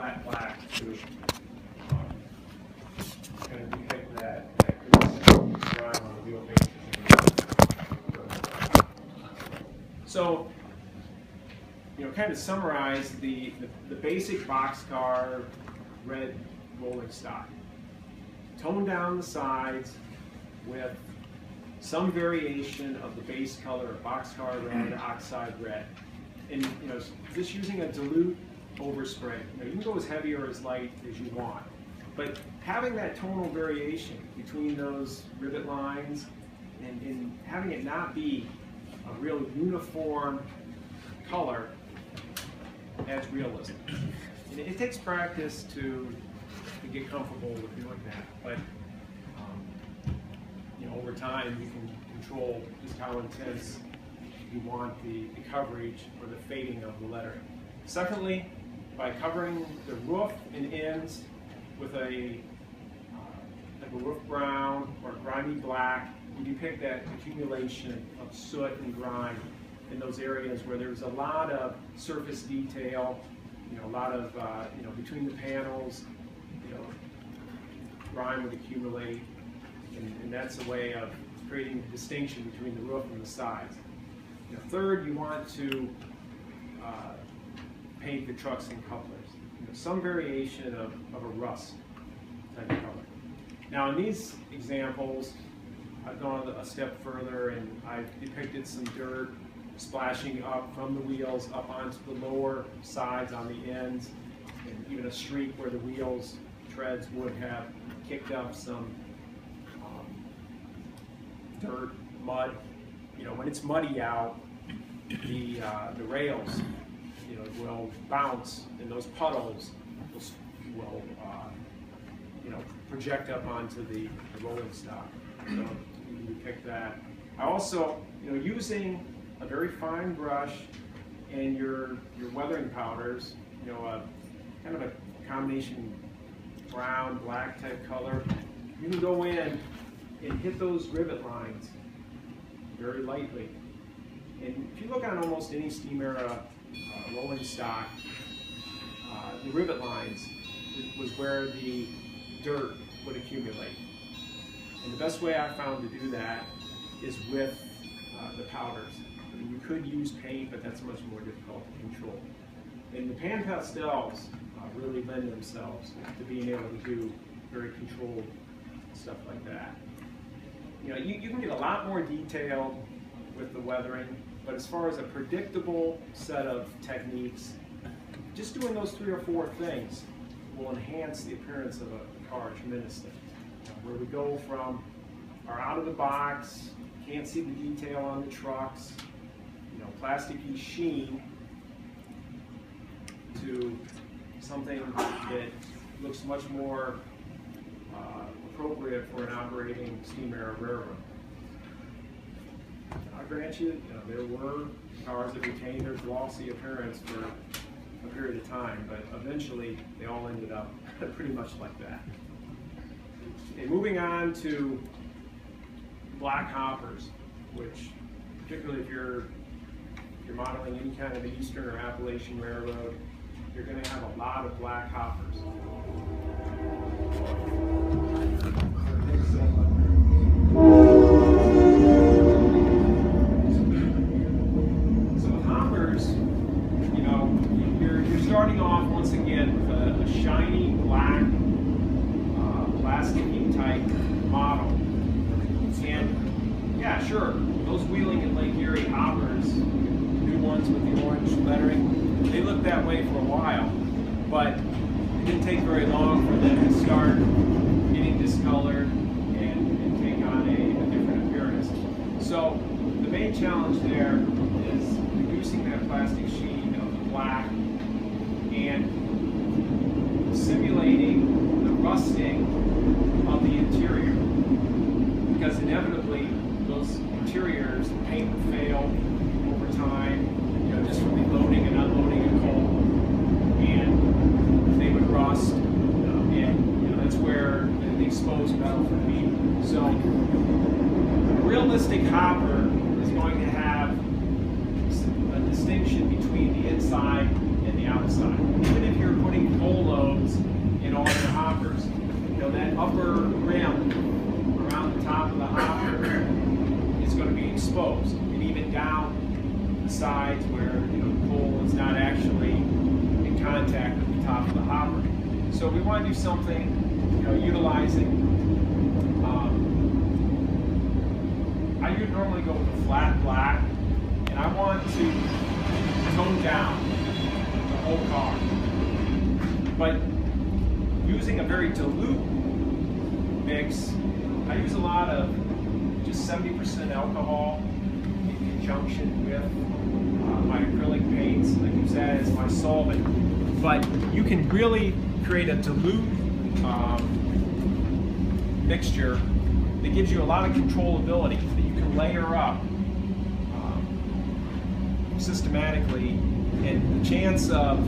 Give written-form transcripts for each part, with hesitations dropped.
flat black to kind of depict that drawing on the wheel base. So, kind of summarize the basic boxcar red rolling stock. Tone down the sides with some variation of the base color of boxcar red, oxide red. And just using a dilute overspray. You can go as heavy or as light as you want. But having that tonal variation between those rivet lines and having it not be a real uniform color adds realism. And it takes practice to get comfortable with doing that. But over time, you can control just how intense you want the coverage or the fading of the lettering. Secondly, by covering the roof and ends with like a roof brown or grimy black, you depict that accumulation of soot and grime in those areas where there's a lot of surface detail, a lot of between the panels, grime would accumulate, and that's a way of creating a distinction between the roof and the sides. Third, you want to paint the trucks and couplers. Some variation of a rust type of color. Now in these examples, I've gone a step further and I've depicted some dirt splashing up from the wheels up onto the lower sides on the ends, and even a streak where the wheels treads would have kicked up some dirt, mud. When it's muddy out, the rails, will bounce, and those puddles will project up onto the rolling stock. So you can depict that. I also, using a very fine brush and your weathering powders, kind of a combination brown, black type color, you can go in and hit those rivet lines very lightly. And if you look on almost any steam era rolling stock, the rivet lines was where the dirt would accumulate. And the best way I found to do that is with the powders. You could use paint, but that's much more difficult to control. And the pan pastels really lend themselves to being able to do very controlled stuff like that. You can get a lot more detailed with the weathering, but as far as a predictable set of techniques, just doing those 3 or 4 things will enhance the appearance of a car tremendously. Where we go from our out of the box, can't see the detail on the trucks, plasticky sheen, to something that looks much more appropriate for an operating steam era railroad. I grant you, there were cars that retained their glossy appearance for a period of time, but eventually they all ended up pretty much like that. Okay, moving on to black hoppers, which particularly if you're modeling any kind of the Eastern or Appalachian Railroad, you're going to have a lot of black hoppers. So with hoppers, you're starting off once again with a shiny black plasticky type model. And yeah, sure, those Wheeling and Lake Erie hoppers, new ones with the orange lettering, they looked that way for a while, but it didn't take very long for them to start getting discolored and take on a different appearance. So the main challenge there is reducing that plastic sheen of the black and simulating the rusting of the interior, because inevitably those interiors, the paint will fail over time, just from the loading and unloading of coal, and they would rust, and that's where the exposed metal would be. So a realistic hopper is going to have a distinction between the inside and the outside. Even if you're putting coal sides where the coal is not actually in contact with the top of the hopper. So we want to do something, utilizing. I would normally go with a flat black, and I want to tone down the whole car. But using a very dilute mix, I use a lot of just 70% alcohol in conjunction with my acrylic paints. I use that as my solvent. But you can really create a dilute mixture that gives you a lot of controllability that you can layer up systematically, and the chance of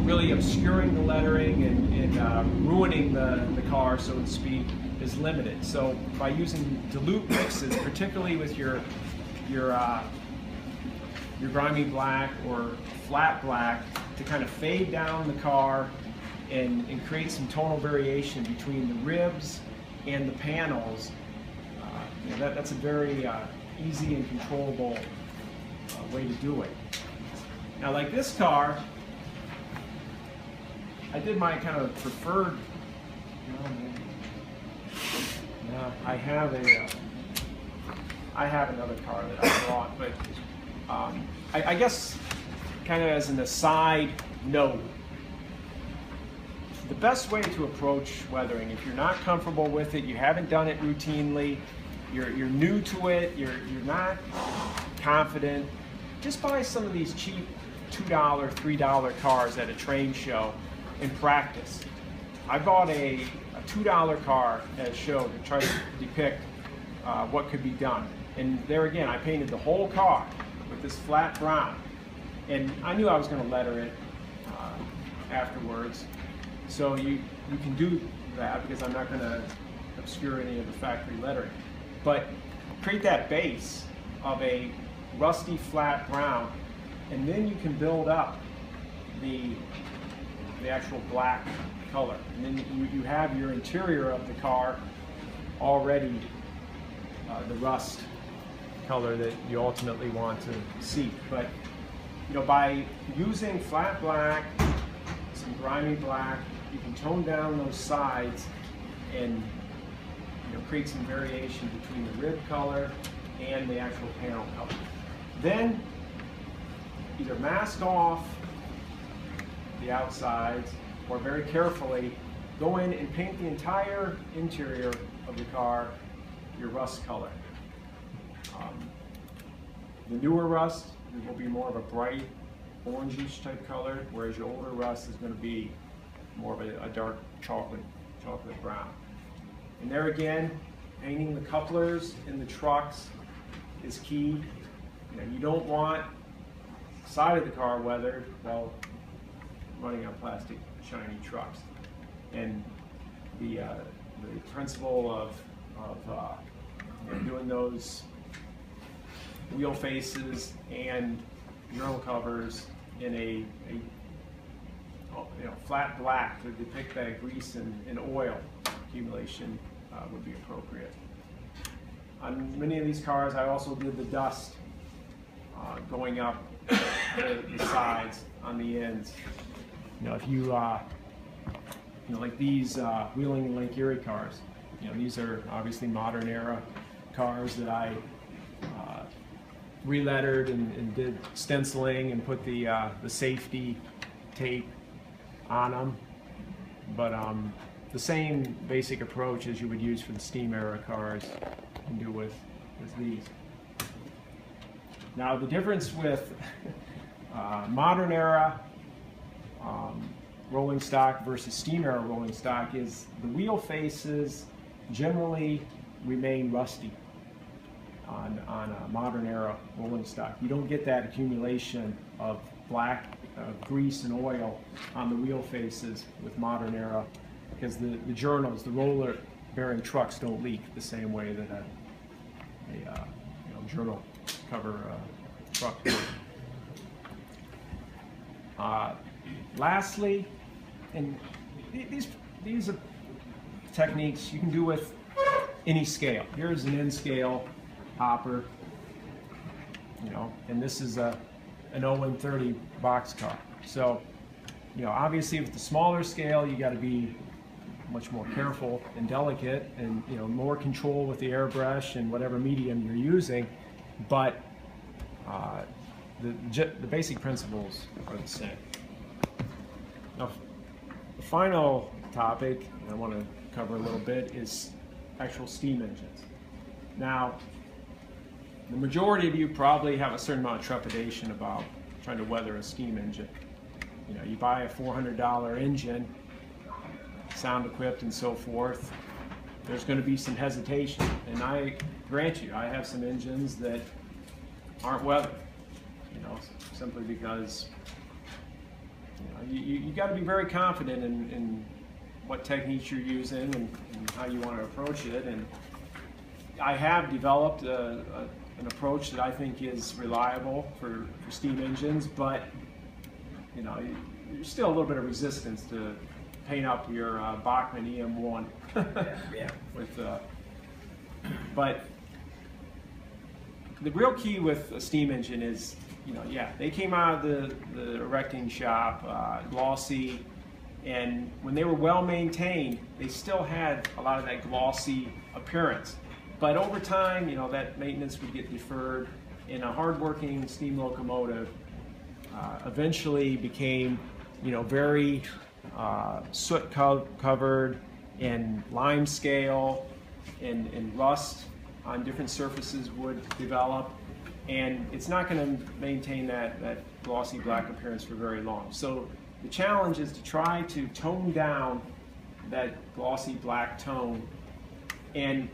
really obscuring the lettering and ruining the car, so to speak, is limited. So by using dilute mixes, particularly with your grimy black or flat black, to kind of fade down the car and create some tonal variation between the ribs and the panels, that's a very easy and controllable way to do it. Now, like this car, I did my kind of preferred. I have another car that I bought, but I guess kind of as an aside note, the best way to approach weathering, if you're not comfortable with it, you haven't done it routinely, you're new to it, you're not confident, just buy some of these cheap $2, $3 cars at a trade show and practice. I bought a $2 car at a show to try to depict what could be done. And there again, I painted the whole car with this flat brown. And I knew I was going to letter it afterwards. So you can do that, because I'm not going to obscure any of the factory lettering. But create that base of a rusty flat brown, and then you can build up the actual black color. And then you have your interior of the car already the rust color that you ultimately want to see. But by using flat black, some grimy black, you can tone down those sides and create some variation between the rib color and the actual panel color. Then either mask off the outsides, or very carefully go in and paint the entire interior of the car your rust color. The newer rust will be more of a bright orangish type color, whereas your older rust is going to be more of a dark chocolate brown. And there again, painting the couplers in the trucks is key. You don't want the side of the car weathered while running on plastic shiny trucks. And the principle of doing those wheel faces and journal covers in a flat black to depict that grease and oil accumulation would be appropriate. On many of these cars, I also did the dust going up the sides on the ends. If you like these Wheeling and Lake Erie cars, these are obviously modern era cars that I relettered and did stenciling and put the safety tape on them. But the same basic approach as you would use for the steam era cars you can do with these. Now the difference with modern era rolling stock versus steam era rolling stock is the wheel faces generally remain rusty on a modern era rolling stock. You don't get that accumulation of black grease and oil on the wheel faces with modern era, because the journals, the roller bearing trucks don't leak the same way that a journal cover truck would. Lastly, and these are techniques you can do with any scale. Here's an N scale hopper. you know, and this is an 0130 boxcar. So, you know, obviously with the smaller scale, you got to be much more careful and delicate, and you know, more control with the airbrush and whatever medium you're using, but the basic principles are the same. Now, the final topic I want to cover a little bit is actual steam engines. Now, the majority of you probably have a certain amount of trepidation about trying to weather a steam engine. You know, you buy a $400 engine, sound equipped and so forth, there's going to be some hesitation. And I grant you, I have some engines that aren't weathered, you know, simply because you got to be very confident in what techniques you're using and how you want to approach it. And I have developed an approach that I think is reliable for steam engines, but you know, there's still a little bit of resistance to paint up your Bachmann EM1 yeah. with but the real key with a steam engine is, you know, yeah, they came out of the erecting shop, glossy, and when they were well maintained, they still had a lot of that glossy appearance. But over time, you know, that maintenance would get deferred, and a hard-working steam locomotive eventually became, you know, very soot covered and lime scale, and rust on different surfaces would develop, and it's not going to maintain that glossy black appearance for very long. So the challenge is to try to tone down that glossy black tone and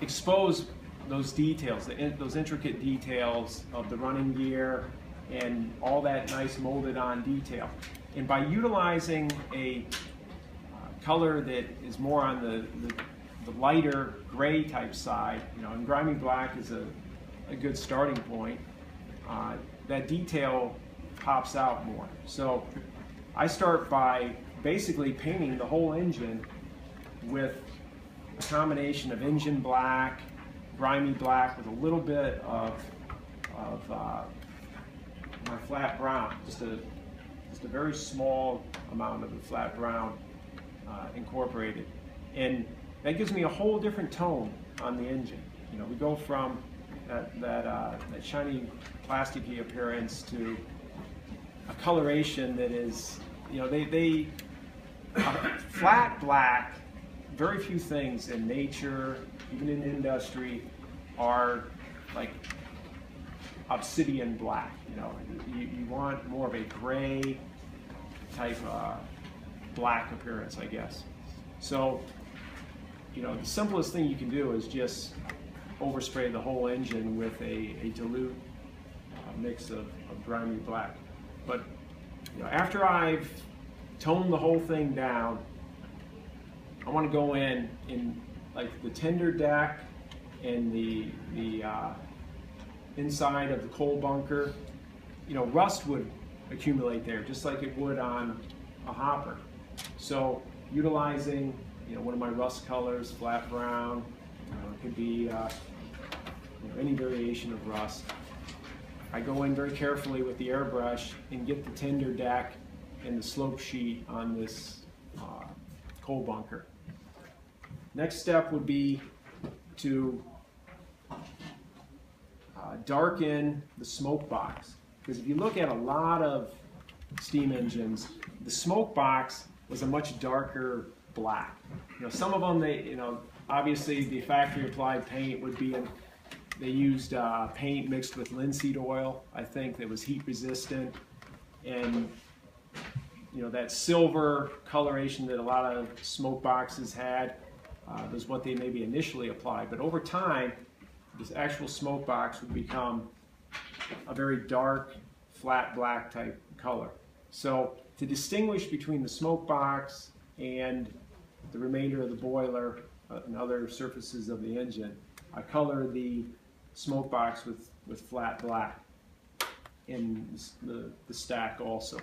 expose those details, those intricate details of the running gear and all that nice molded on detail. And by utilizing a color that is more on the lighter gray type side, you know, and grimy black is a good starting point, that detail pops out more. So I start by basically painting the whole engine with a combination of engine black, grimy black with a little bit of my flat brown, just a very small amount of the flat brown incorporated, and that gives me a whole different tone on the engine. You know, we go from that shiny plasticky appearance to a coloration that is, you know, flat black. Very few things in nature, even in industry, are like obsidian black. You know, you want more of a gray type black appearance, I guess. So, you know, the simplest thing you can do is just overspray the whole engine with a dilute mix of grimy black. But you know, after I've toned the whole thing down, I want to go in like the tender deck and the inside of the coal bunker. You know, rust would accumulate there just like it would on a hopper. So utilizing, you know, one of my rust colors, flat brown, it could be you know, any variation of rust. I go in very carefully with the airbrush and get the tender deck and the slope sheet on this coal bunker. Next step would be to darken the smoke box, because if you look at a lot of steam engines, the smoke box was a much darker black. You know, some of them, you know, obviously the factory applied paint would be they used paint mixed with linseed oil, I think, that was heat resistant, and you know, that silver coloration that a lot of smoke boxes had was what they maybe initially applied. But over time, this actual smoke box would become a very dark, flat black type color. So to distinguish between the smoke box and the remainder of the boiler and other surfaces of the engine, I color the smoke box with flat black in the stack also.